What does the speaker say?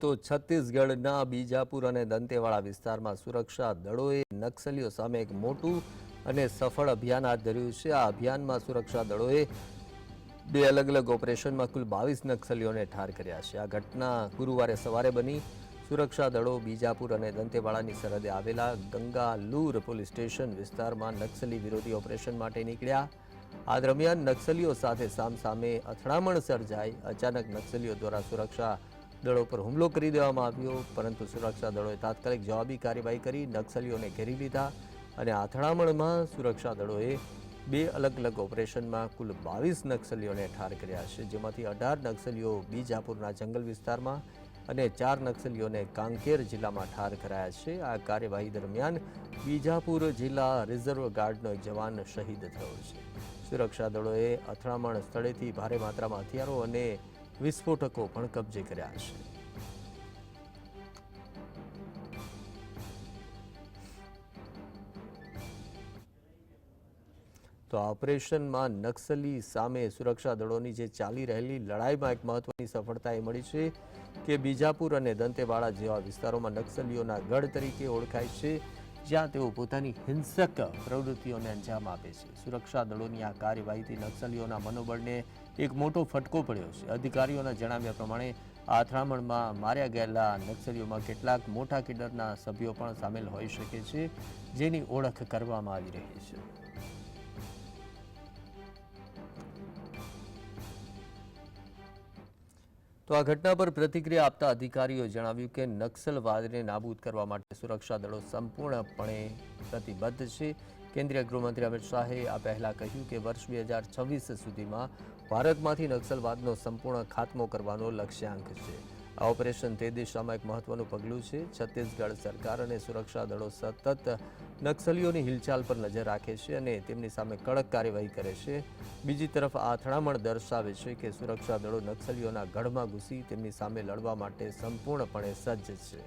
તો છત્તીસગઢના બીજાપુર અને દંતેવાડા વિસ્તારમાં સુરક્ષા દળોએ નક્સલીઓ સામે એક મોટું અને સફળ અભિયાન હાથ ધર્યું છે। આ અભિયાનમાં સુરક્ષા દળોએ બે અલગ અલગ ઓપરેશનમાં કુલ 22 નક્સલીઓને ઠાર કર્યા છે। આ ઘટના ગુરુવારે સવારે બની। સુરક્ષા દળો બીજાપુર અને દંતેવાડાની સરહદે આવેલા ગંગાલુર પોલીસ સ્ટેશન વિસ્તારમાં નક્સલી વિરોધી ઓપરેશન માટે નીકળ્યા। આ દરમિયાન નક્સલીઓ સાથે સામસામે અથડામણ સર્જાઈ। અચાનક નક્સલીઓ દ્વારા સુરક્ષા દળો પર હુમલો કરી દેવામાં આવ્યો, પરંતુ સુરક્ષા દળોએ તાત્કાલિક જવાબી કાર્યવાહી કરી નક્સલીઓને ઘેરી લીધા અને અથડામણમાં સુરક્ષા દળોએ બે અલગ અલગ ઓપરેશનમાં કુલ 22 નક્સલીઓને ઠાર કર્યા છે, જેમાંથી 18 નક્સલીઓ બીજાપુરના જંગલ વિસ્તારમાં અને 4 નક્સલીઓને કાંકેર જિલ્લામાં ઠાર કરાયા છે। આ કાર્યવાહી દરમિયાન બીજાપુર જિલ્લા રિઝર્વ ગાર્ડનો એક જવાન શહીદ થયો છે। સુરક્ષા દળોએ અથડામણ સ્થળેથી ભારે માત્રામાં હથિયારો અને વિસ્ફોટકો પણ કબજે કર્યા છે। તો આ ઓપરેશનમાં નક્સલી સામે સુરક્ષા દળોની જે ચાલી રહેલી લડાઈમાં એક મહત્વની સફળતા એ મળી છે કે બીજાપુર અને દંતેવાડા જેવા વિસ્તારોમાં નક્સલીઓના ગઢ તરીકે ઓળખાય છે, જ્યાં તેઓ પોતાની હિંસક પ્રવૃત્તિઓને અંજામ આપે છે। સુરક્ષા દળોની આ કાર્યવાહીથી નક્સલીઓના મનોબળને એક મોટો ફટકો પડ્યો છે। અધિકારીઓના જણાવ્યા પ્રમાણે આ અથડામણમાં માર્યા ગયેલા નક્સલીઓમાં કેટલાક મોટા કેડરના સભ્યો પણ સામેલ હોઈ શકે છે, જેની ઓળખ કરવામાં આવી રહી છે। તો આ ઘટના પર પ્રતિક્રિયા આપતા અધિકારીઓએ જણાવ્યું કે નક્સલવાદને નાબૂદ કરવા માટે સુરક્ષા દળો સંપૂર્ણપણે પ્રતિબદ્ધ છે। કેન્દ્રીય ગૃહમંત્રી અમિત શાહે આ પહેલા કહ્યું કે વર્ષ 2026 સુધીમાં ભારતમાંથી નક્સલવાદનો સંપૂર્ણ ખાત્મો કરવાનો લક્ષ્યાંક છે। આ ઓપરેશન તે દિશામાં એક મહત્વનું પગલું છે। છત્તીસગઢ સરકાર અને સુરક્ષા દળો સતત નક્સલીઓની હિલચાલ પર નજર રાખે છે અને તેમની સામે કડક કાર્યવાહી કરે છે। બીજી તરફ આ અથડામણ દર્શાવે છે કે સુરક્ષા દળો નક્સલીઓના ગઢમાં ઘૂસી તેમની સામે લડવા માટે સંપૂર્ણપણે સજ્જ છે।